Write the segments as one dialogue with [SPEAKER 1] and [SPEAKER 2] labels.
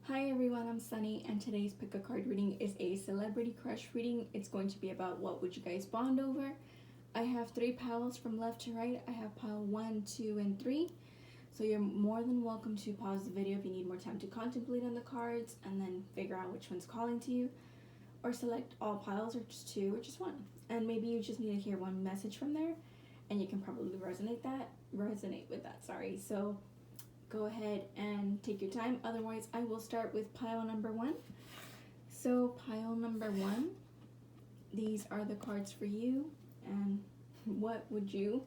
[SPEAKER 1] Hi everyone, I'm Sunny, and today's pick a card reading is a celebrity crush reading. It's going to be about what would you guys bond over. I have 3 piles from left to right. I have pile 1, 2, and 3. So you're more than welcome to pause the video if you need more time to contemplate on the cards and then figure out which one's calling to you. Or select all piles or just 2 or just 1. And maybe you just need to hear one message from there and you can probably resonate with that, sorry. So go ahead and take your time. Otherwise, I will start with pile number 1. So pile number 1, these are the cards for you. And what would you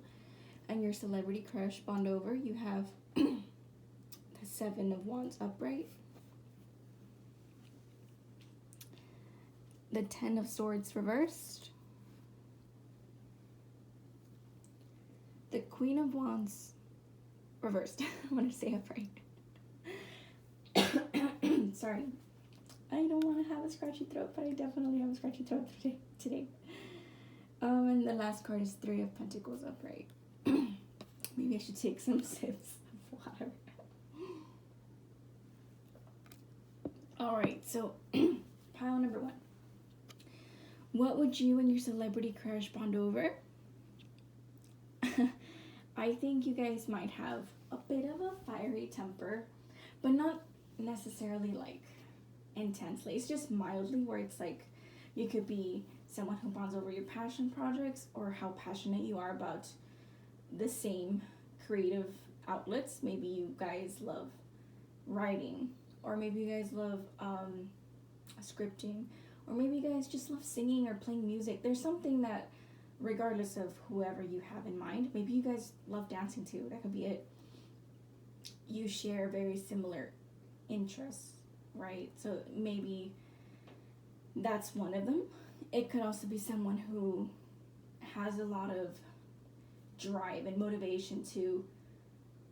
[SPEAKER 1] and your celebrity crush bond over? You have the 7 of Wands upright, the 10 of Swords reversed, the Queen of Wands reversed. I want to say upright. Sorry. I don't want to have a scratchy throat, but I definitely have a scratchy throat today. And the last card is 3 of Pentacles upright. Maybe I should take some sips of water. Alright, so pile number 1. What would you and your celebrity crush bond over? I think you guys might have a bit of a fiery temper, but not necessarily like intensely. It's just mildly, where it's like you could be someone who bonds over your passion projects or how passionate you are about the same creative outlets. Maybe you guys love writing, or maybe you guys love scripting, or maybe you guys just love singing or playing music. There's something that, regardless of whoever you have in mind, maybe you guys love dancing too. That could be it. You share very similar interests, right? So maybe that's one of them. It could also be someone who has a lot of drive and motivation to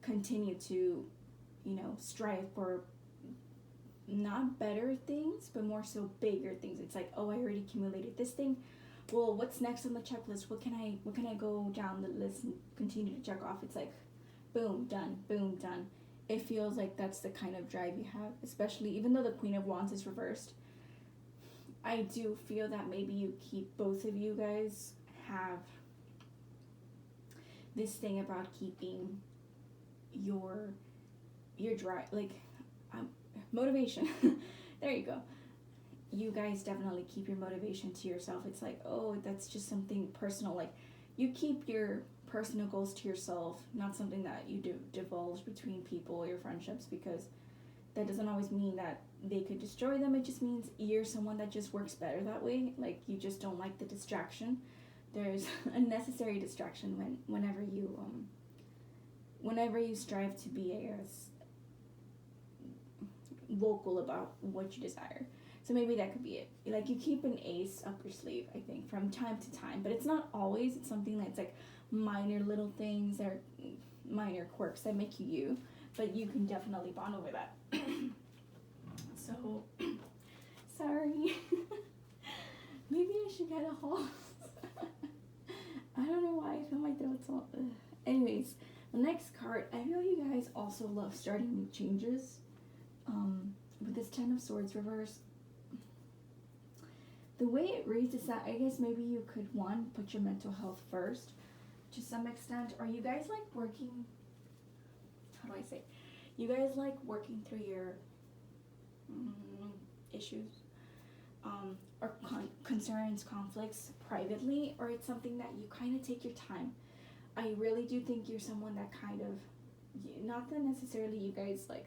[SPEAKER 1] continue to, strive for not better things, but more so bigger things. It's like, oh, I already accumulated this thing. Well, what's next on the checklist? What can I go down the list and continue to check off? It's like, boom, done, boom, done. It feels like that's the kind of drive you have, especially even though the Queen of Wands is reversed. I do feel that maybe both of you guys have this thing about keeping your drive, like motivation. There you go. You guys definitely keep your motivation to yourself. It's like, oh, that's just something personal. Like, you keep your personal goals to yourself, not something that you divulge between people, your friendships, because that doesn't always mean that they could destroy them. It just means you're someone that just works better that way. Like, you just don't like the distraction. There's a necessary distraction whenever you strive to be, I guess, vocal about what you desire. So maybe that could be it. Like, you keep an ace up your sleeve, I think, from time to time. But it's not always. It's something that's like minor little things or minor quirks that make you. But you can definitely bond over that. So, sorry. Maybe I should get a hose. I don't know why I feel my throat's all... Anyways, the next card. I know you guys also love starting new changes. With this 10 of Swords reverse. The way it reads is that I guess maybe you could, one, put your mental health first to some extent, or you guys like working, how do I say, you guys like working through your issues, or concerns, conflicts privately, or it's something that you kind of take your time. I really do think you're someone that kind of, not that necessarily you guys like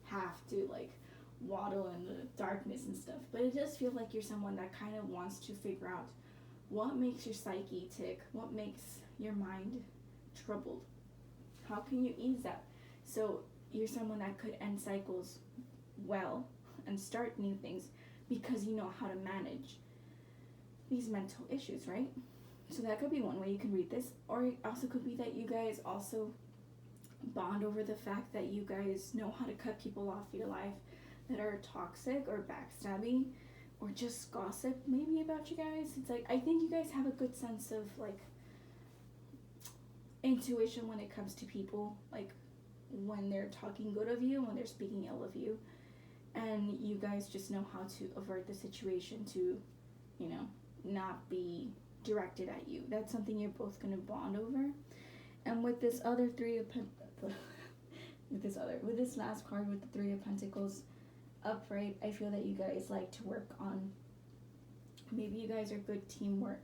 [SPEAKER 1] have to like waddle in the darkness and stuff, but it does feel like you're someone that kind of wants to figure out what makes your psyche tick, what makes your mind troubled, how can you ease that. So you're someone that could end cycles well and start new things because you know how to manage these mental issues, right? So that could be one way you can read this. Or it also could be that you guys also bond over the fact that you guys know how to cut people off your life that are toxic or backstabbing or just gossip maybe about you guys. It's like, I think you guys have a good sense of like intuition when it comes to people, like when they're talking good of you, when they're speaking ill of you. and you guys just know how to avert the situation to, you know, not be directed at you. That's something you're both going to bond over. And with this other with this last card with the Three of Pentacles upright, I feel that you guys like to work on, maybe you guys are good teamwork.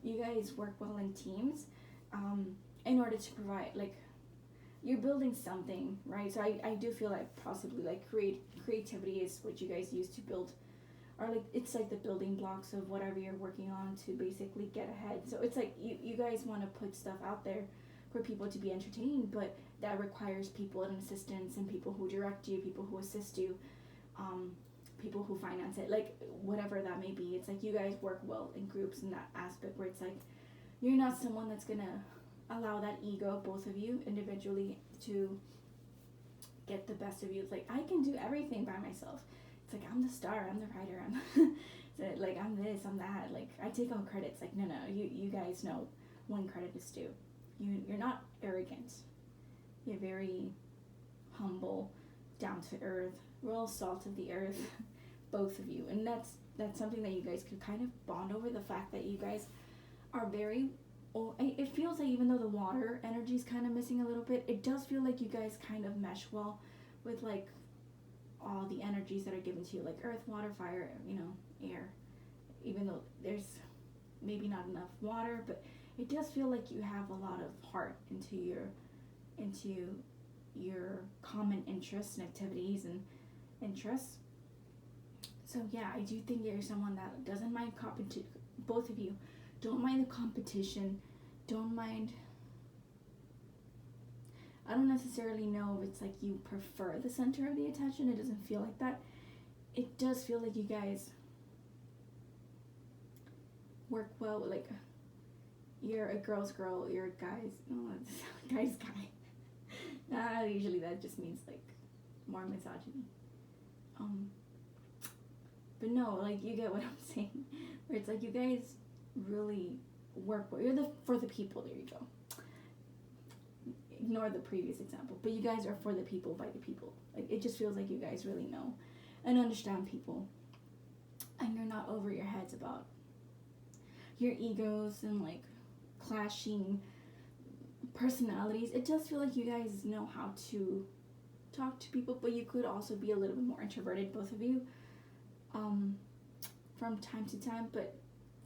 [SPEAKER 1] You guys work well in teams, in order to provide, like, you're building something, right? So I do feel like possibly like creativity is what you guys use to build, or like it's like the building blocks of whatever you're working on to basically get ahead. So it's like you guys want to put stuff out there for people to be entertained, but that requires people and assistance and people who direct you, people who assist you, people who finance it, like whatever that may be. It's like you guys work well in groups in that aspect where it's like you're not someone that's gonna allow that ego, both of you individually, to get the best of you. It's like, I can do everything by myself. It's like, I'm the star, I'm the writer, I'm like, I'm this, I'm that, like, I take all credits. Like, no, you guys know when credit is due. You're not arrogant. You're very humble, down to earth, real salt of the earth, both of you. And that's something that you guys could kind of bond over, the fact that you guys are very, it feels like even though the water energy is kind of missing a little bit, it does feel like you guys kind of mesh well with like all the energies that are given to you, like earth, water, fire, you know, air. Even though there's maybe not enough water, but it does feel like you have a lot of heart into your common interests and activities and interests. So yeah, I do think you're someone that doesn't mind competition. Both of you don't mind the competition, don't mind, I don't necessarily know if it's like you prefer the center of the attention. It doesn't feel like that. It does feel like you guys work well, like you're a girl's girl, you're a guy's guy. Usually that just means like more misogyny. But no, like you get what I'm saying, where it's like you guys really work well. You're for the people. There you go. Ignore the previous example, but you guys are for the people, by the people. Like, it just feels like you guys really know and understand people, and you're not over your heads about your egos and like clashing personalities. It does feel like you guys know how to talk to people, but you could also be a little bit more introverted, both of you, from time to time. But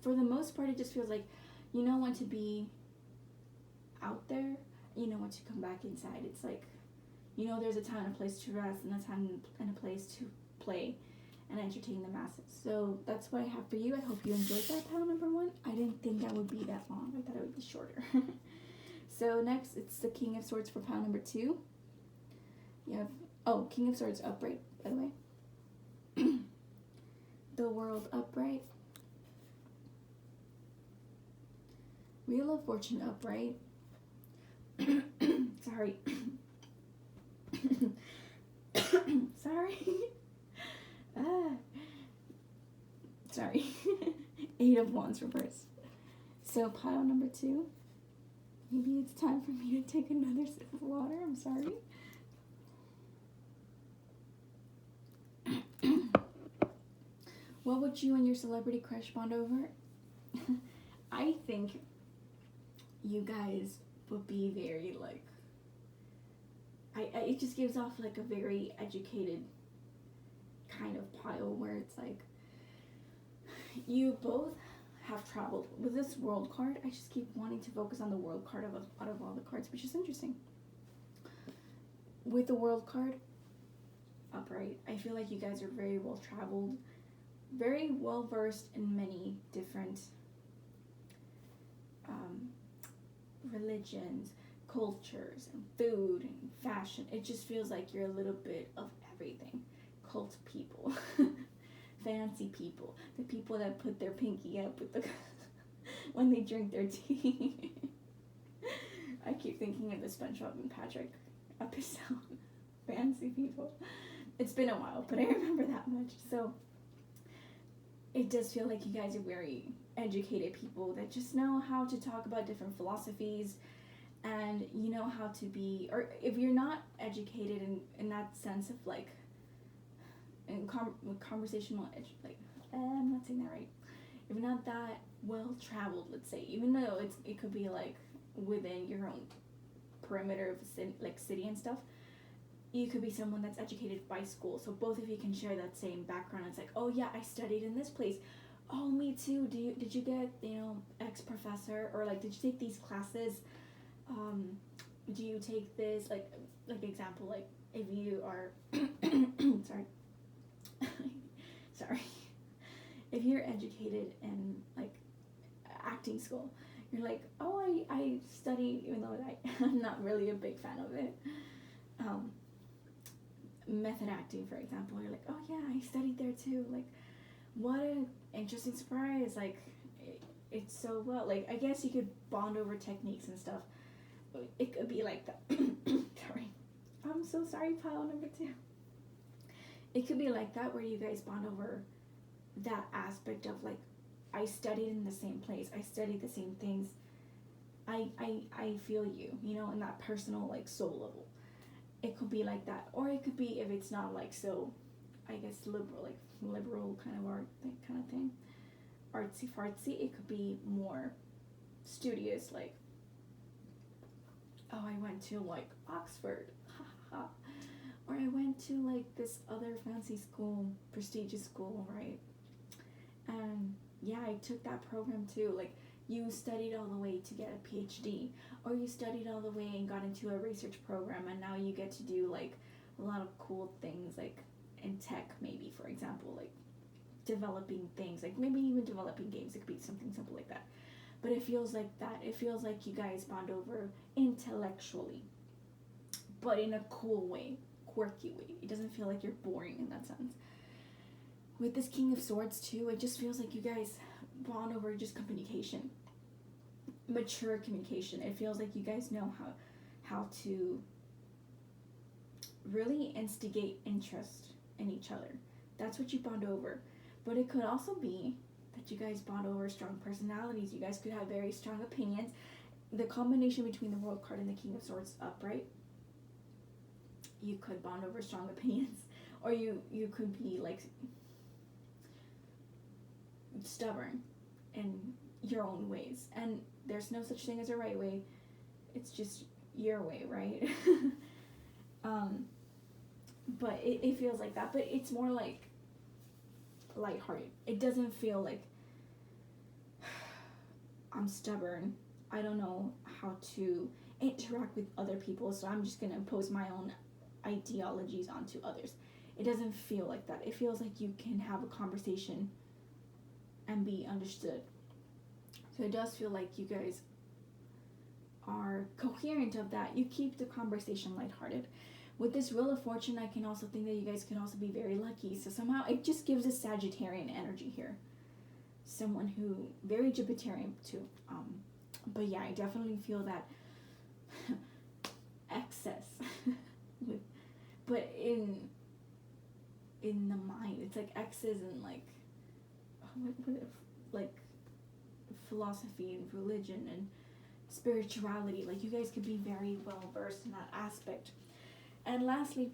[SPEAKER 1] for the most part, it just feels like you know when to be out there, you know when to come back inside. It's like, you know, there's a time and a place to rest, and a time and a place to play and entertain the masses. So that's what I have for you. I hope you enjoyed that pile number 1. I didn't think that would be that long. I thought it would be shorter. So next, it's the King of Swords for pile number 2. You have, King of Swords upright, by the way. The World upright. Wheel of Fortune upright. Sorry. Sorry. Sorry. 8 of Wands reverse. So pile number 2. Maybe it's time for me to take another sip of water. I'm sorry. What would you and your celebrity crush bond over? I think you guys would be very like, it just gives off like a very educated kind of pile where it's like you both have traveled. With this World card, I just keep wanting to focus on the World card out of all the cards, which is interesting. With the World card upright, I feel like you guys are very well traveled, very well versed in many different religions, cultures, and food and fashion. It just feels like you're a little bit of everything. Cult people, fancy people, the people that put their pinky up with the when they drink their tea. I keep thinking of the SpongeBob and Patrick episode. Fancy people. It's been a while, but I remember that much. So it does feel like you guys are very educated people that just know how to talk about different philosophies and you know how to be, or if you're not educated in that sense of like conversational like I'm not saying that right. If you're not that well traveled, let's say, even though it could be like within your own perimeter of city and stuff, you could be someone that's educated by school, so both of you can share that same background. It's like, oh yeah, I studied in this place. Oh, me too. Did you get, X professor, or like did you take these classes? Do you take this, like example, like if you are sorry sorry if you're educated in like acting school, you're like, oh, I study, even though I'm not really a big fan of it, method acting, for example. You're like, oh yeah, I studied there too. Like, what an interesting surprise. Like, it's so well, like, I guess you could bond over techniques and stuff. It could be like that. Sorry, I'm so sorry, pile number 2. It could be like that, where you guys bond over that aspect of like, I studied in the same place, I studied the same things, I feel you, in that personal, like, soul level. It could be like that. Or it could be, if it's not like so, I guess, liberal kind of art, that kind of thing, artsy fartsy, it could be more studious, like, oh, I went to like Oxford, or I went to like this other fancy school, prestigious school, right? And yeah, I took that program too. Like, you studied all the way to get a PhD, or you studied all the way and got into a research program, and now you get to do like a lot of cool things, like in tech, maybe, for example, like developing things, like maybe even developing games. It could be something simple like that. But it feels like that. It feels like you guys bond over intellectually, but in a cool way, quirky way. It doesn't feel like you're boring in that sense. With this King of Swords too, it just feels like you guys bond over just communication, mature communication. It feels like you guys know how to really instigate interest in each other. That's what you bond over. But it could also be that you guys bond over strong personalities. You guys could have very strong opinions. The combination between the World card and the King of Swords upright, you could bond over strong opinions. Or you could be like stubborn in your own ways, and there's no such thing as a right way. It's just your way, right? But it feels like that, but it's more like lighthearted. It doesn't feel like I'm stubborn, I don't know how to interact with other people, so I'm just gonna impose my own ideologies onto others. It doesn't feel like that. It feels like you can have a conversation and be understood. So it does feel like you guys are coherent of that. You keep the conversation lighthearted. With this Wheel of Fortune, I can also think that you guys can also be very lucky. So somehow it just gives a Sagittarian energy here. Someone who, very Jupiterian too. But yeah, I definitely feel that excess. But in the mind, it's like excess in like, like philosophy and religion and spirituality. Like, you guys could be very well versed in that aspect. And lastly,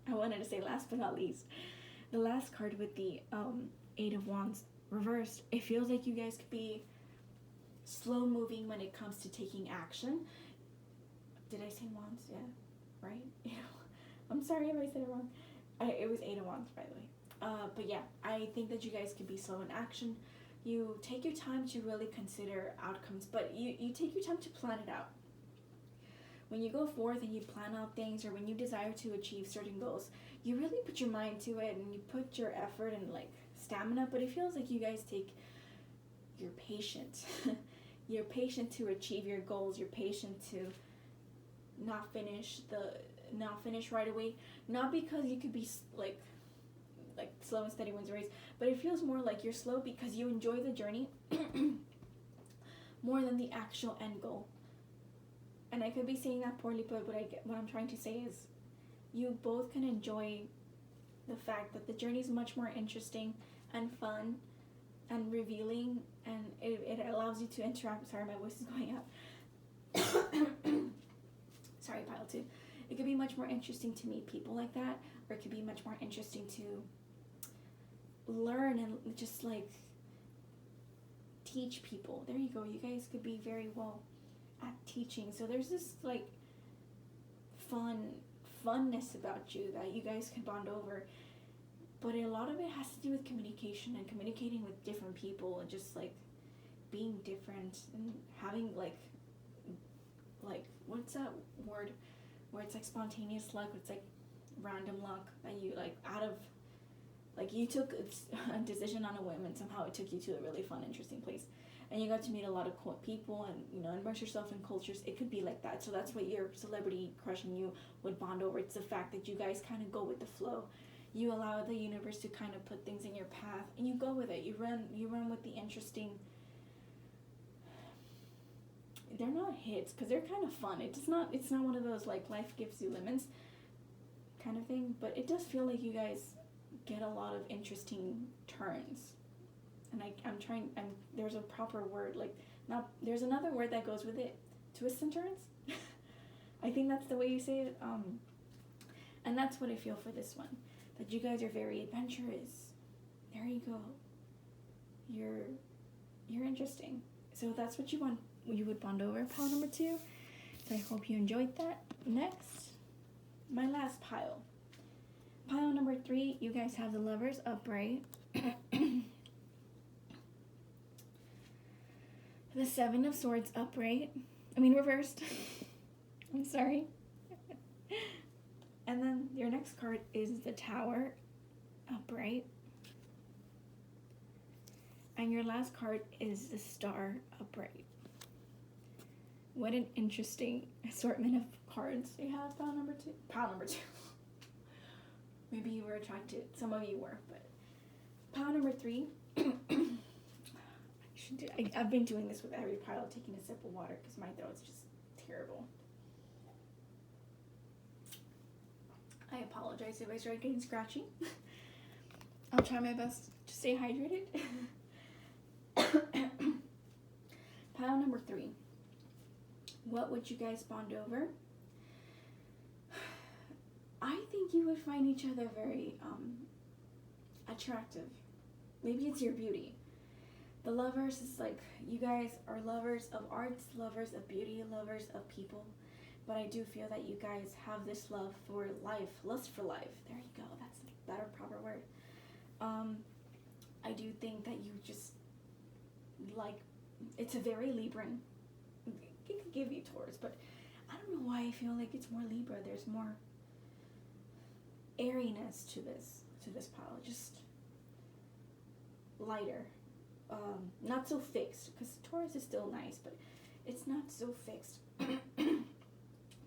[SPEAKER 1] I wanted to say last but not least, the last card with the 8 of Wands reversed, it feels like you guys could be slow moving when it comes to taking action. Did I say Wands? Yeah, right? I'm sorry if I said it wrong. It was 8 of Wands, by the way. But yeah, I think that you guys could be slow in action. You take your time to really consider outcomes, but you take your time to plan it out. When you go forth and you plan out things, or when you desire to achieve certain goals, you really put your mind to it and you put your effort and like stamina, but it feels like you guys you're patient. You're patient to achieve your goals. You're patient to not finish right away. Not because you could be like slow and steady wins the race, but it feels more like you're slow because you enjoy the journey more than the actual end goal. And I could be saying that poorly, but what I'm trying to say is you both can enjoy the fact that the journey is much more interesting and fun and revealing, and it allows you to interact. Sorry, my voice is going out. Sorry, pile 2. It could be much more interesting to meet people like that, or it could be much more interesting to learn and just like teach people. There you go. You guys could be very well at teaching. So there's this like funness about you that you guys can bond over. But a lot of it has to do with communication and communicating with different people and just like being different and having like what's that word where it's like spontaneous luck, it's like random luck that you like out of like you took a decision on a whim and somehow it took you to a really fun, interesting place. And you got to meet a lot of cool people and, you know, immerse yourself in cultures. It could be like that. So that's what your celebrity crush and you would bond over. It's the fact that you guys kind of go with the flow. You allow the universe to kind of put things in your path and you go with it. You run with the interesting. They're not hits because they're kind of fun. It's not one of those like life gives you lemons kind of thing, but it does feel like you guys get a lot of interesting turns. And there's a proper word, like, not, there's another word that goes with it, twists and turns. I think that's the way you say it. And that's what I feel for this one, that you guys are very adventurous. There you go. You're interesting. So that's what you would bond over, pile number 2. So I hope you enjoyed that. Next, my last pile. Pile number 3, you guys have the Lovers upright. The 7 of Swords upright. Reversed. I'm sorry. And then your next card is the Tower upright. And your last card is the Star upright. What an interesting assortment of cards you have, pile number 2. Pile number 2. Maybe you were attracted. Some of you were, but pile number 3. I've been doing this with every pile, taking a sip of water because my throat's just terrible. I apologize if I start getting scratchy. I'll try my best to stay hydrated. Pile number 3. What would you guys bond over? I think you would find each other very attractive. Maybe it's your beauty. The Lovers is like, you guys are lovers of arts, lovers of beauty, lovers of people. But I do feel that you guys have this love for life, lust for life. There you go. That's a better, proper word. I do think that you just, like, it's a very Libran. It could give you Taurus, but I don't know why I feel like it's more Libra. There's more airiness to this pile. Just lighter. Not so fixed, because Taurus is still nice, but it's not so fixed.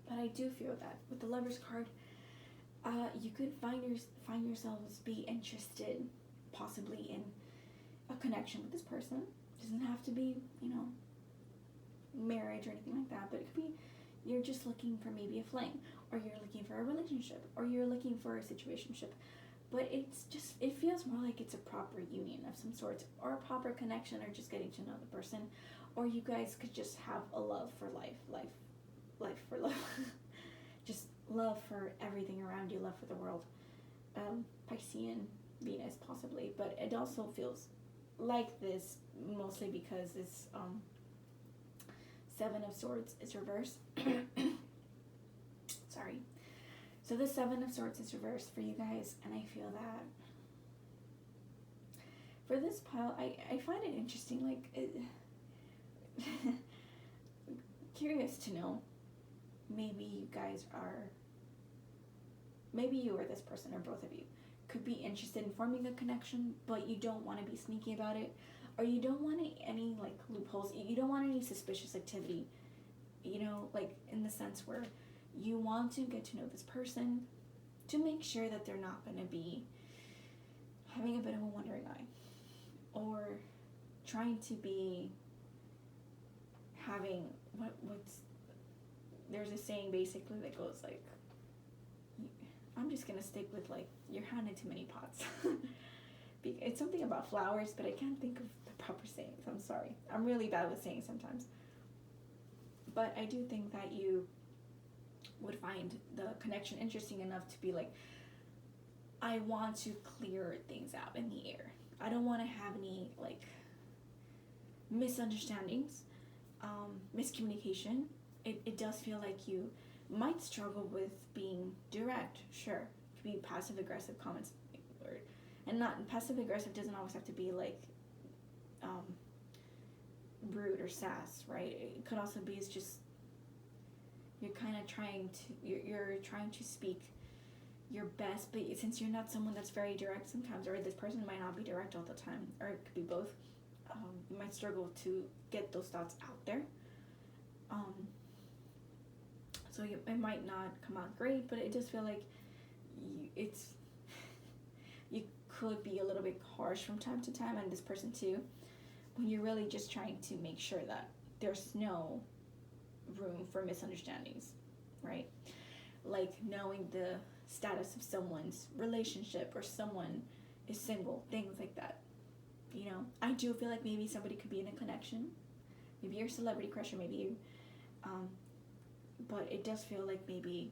[SPEAKER 1] But I do feel that with the Lovers card, you could find yourselves be interested, possibly in a connection with this person. It doesn't have to be, marriage or anything like that, but it could be you're just looking for maybe a fling, or you're looking for a relationship, or you're looking for a situationship. But it feels more like it's a proper union of some sort, or a proper connection, or just getting to know the person. Or you guys could just have a love for life for love. Just love for everything around you, love for the world. Piscean Venus, possibly. But it also feels like this, mostly because this 7 of Swords is reversed. Sorry. So the 7 of Swords is reversed for you guys, and I feel that for this pile, I find it interesting, curious to know, maybe you or this person, or both of you, could be interested in forming a connection, but you don't want to be sneaky about it, or you don't want any, loopholes, you don't want any suspicious activity, in the sense where you want to get to know this person to make sure that they're not going to be having a bit of a wandering eye, or trying to be having there's a saying basically that goes like, I'm just going to stick with you're handed too many pots. It's something about flowers, but I can't think of the proper sayings. I'm sorry. I'm really bad with saying sometimes. But I do think that you would find the connection interesting enough to be like, I want to clear things out in the air. I don't want to have any like misunderstandings, miscommunication. It does feel like you might struggle with being direct. Sure, it could be passive aggressive comments, or and not passive aggressive doesn't always have to be like rude or sass, right? It could also be it's just you're kind of trying to you're trying to speak your best, but since you're not someone that's very direct sometimes, or this person might not be direct all the time, or it could be both, you might struggle to get those thoughts out there. So it might not come out great, but it does feel like you could be a little bit harsh from time to time, and this person too, when you're really just trying to make sure that there's no room for misunderstandings, right? Like knowing the status of someone's relationship, or someone is single, things like that. You know, I do feel like maybe somebody could be in a connection, maybe you're a celebrity crush, or maybe you, but it does feel like maybe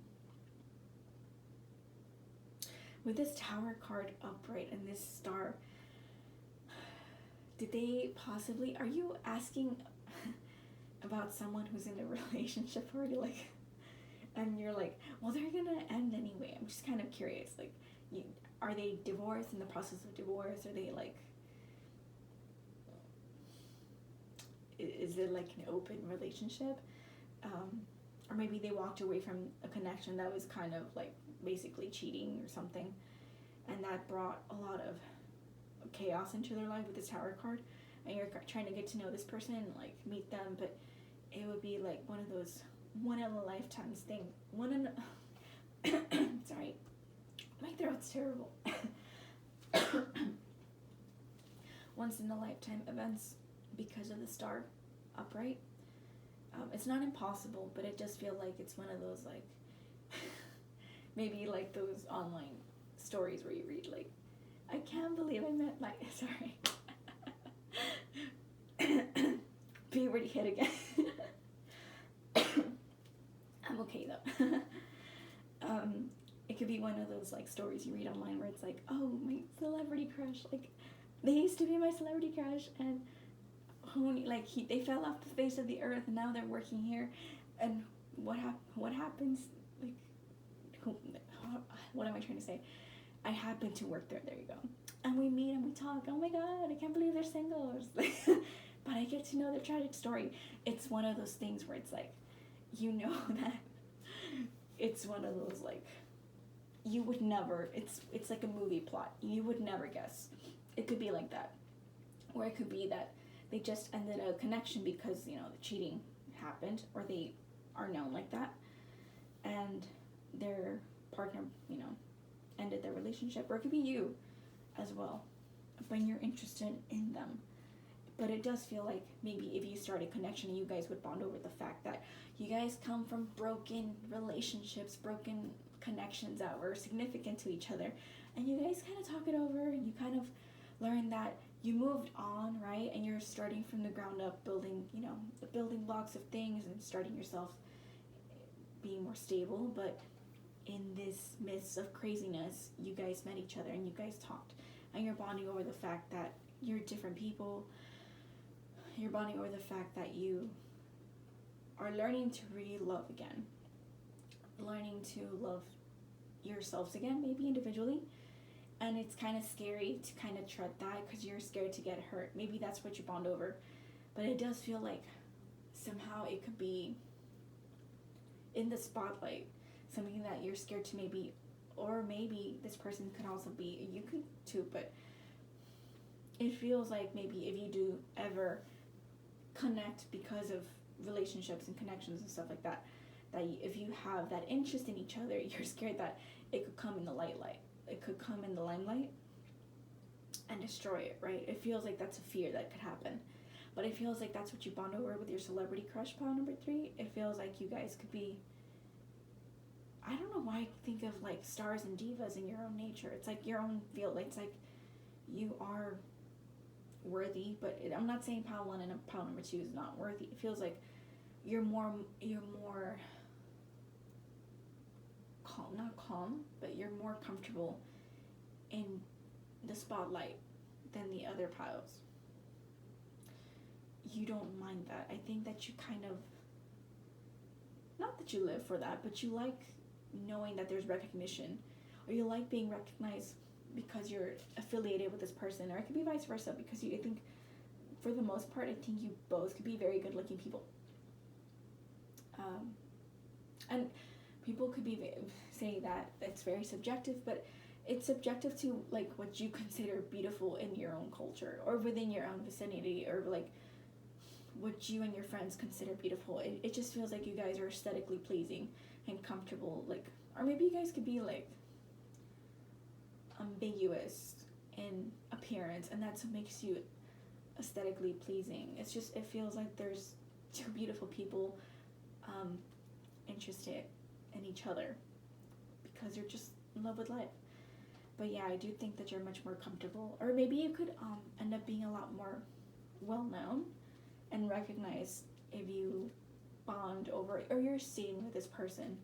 [SPEAKER 1] with this Tower card upright and this star, did they possibly, are you asking about someone who's in a relationship already, like, and you're like, well, they're gonna end anyway? I'm just kind of curious, like, are they divorced, in the process of divorce? Are they like, is it like an open relationship? Or maybe they walked away from a connection that was kind of like basically cheating or something, and that brought a lot of chaos into their life with this Tower card, and you're trying to get to know this person and like meet them, but it would be like one of those one in a lifetime thing. Sorry, my throat's terrible. Once in a lifetime events because of the star upright. It's not impossible, but it does feel like it's one of those like maybe like those online stories where you read like, I can't believe I met my sorry puberty hit again. I'm okay though. It could be one of those like stories you read online where it's like, oh, my celebrity crush, like they used to be my celebrity crush, and they fell off the face of the earth, and now they're working here, and what happens, like, what am I trying to say? I happen to work there you go, and we meet and we talk, oh my god, I can't believe they're single, but I get to know their tragic story. It's one of those things where it's like, you know, that it's one of those like, you would never, it's like a movie plot, you would never guess. It could be like that, or it could be that they just ended a connection because, you know, the cheating happened, or they are known like that, and their partner, you know, ended their relationship, or it could be you as well, when you're interested in them. But it does feel like maybe if you start a connection, you guys would bond over the fact that you guys come from broken relationships, broken connections that were significant to each other, and you guys kind of talk it over, and you kind of learn that you moved on, right? And you're starting from the ground up, building, you know, the building blocks of things, and starting yourself being more stable. But in this midst of craziness, you guys met each other and you guys talked, and you're bonding over the fact that you're different people. You're bonding over the fact that you are learning to really love again, learning to love yourselves again, maybe individually. And it's kind of scary to kind of tread that because you're scared to get hurt. Maybe that's what you bond over. But it does feel like somehow it could be in the spotlight, something that you're scared to maybe, or maybe this person could also be, you could too, but it feels like maybe if you do ever connect because of relationships and connections and stuff like that, that if you have that interest in each other, you're scared that it could come in the limelight. It could come in the limelight and destroy it, right? It feels like that's a fear that could happen. But it feels like that's what you bond over with your celebrity crush pile number 3. It feels like you guys could be, I don't know why I think of like stars and divas in your own nature. It's like your own field. It's like you are worthy, but I'm not saying pile 1 and pile number 2 is not worthy. It feels like you're more calm, not calm, but you're more comfortable in the spotlight than the other piles. You don't mind that. I think that you kind of, not that you live for that, but you like knowing that there's recognition, or you like being recognized because you're affiliated with this person, or it could be vice versa, because I think for the most part, I think you both could be very good looking people. And people could be say that it's very subjective, but it's subjective to like what you consider beautiful in your own culture or within your own vicinity, or like what you and your friends consider beautiful. It just feels like you guys are aesthetically pleasing and comfortable, like, or maybe you guys could be like ambiguous in appearance, and that's what makes you aesthetically pleasing. It's just, it feels like there's two beautiful people interested in each other because you're just in love with life. But yeah, I do think that you're much more comfortable, or maybe you could end up being a lot more well known and recognized if you bond over, or you're seen with this person,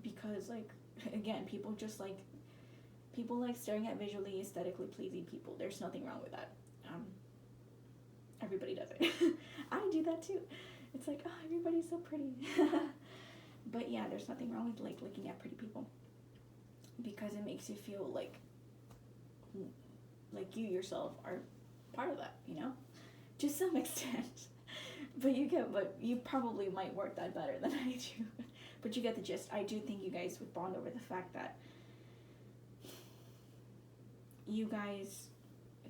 [SPEAKER 1] because like, again, people like staring at visually aesthetically pleasing people. There's nothing wrong with that. Everybody does it. I do that too. It's like, oh, everybody's so pretty. But yeah, there's nothing wrong with like looking at pretty people, because it makes you feel like you yourself are part of that, you know, to some extent. But you probably might work that better than I do. But you get the gist. I do think you guys would bond over the fact that you guys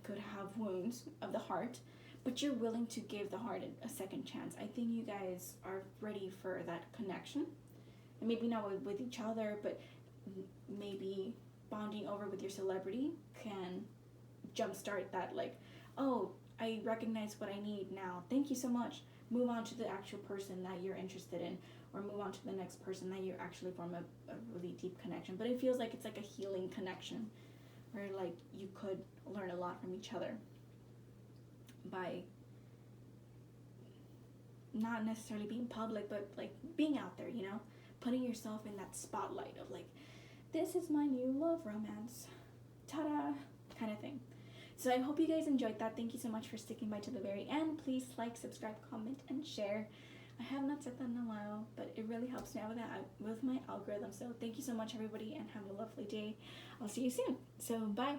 [SPEAKER 1] could have wounds of the heart, but you're willing to give the heart a second chance. I think you guys are ready for that connection. And maybe not with each other, but maybe bonding over with your celebrity can jumpstart that, like, oh, I recognize what I need now. Thank you so much. Move on to the actual person that you're interested in, or move on to the next person that you actually form a really deep connection. But it feels like it's like a healing connection, where like you could learn a lot from each other by not necessarily being public, but like being out there, you know, putting yourself in that spotlight of like, this is my new love romance, ta-da, kind of thing. So I hope you guys enjoyed that. Thank you so much for sticking by to the very end. Please like, subscribe, comment, and share. I have not said that in a while, but it really helps me out with my algorithm. So thank you so much, everybody, and have a lovely day. I'll see you soon. So bye.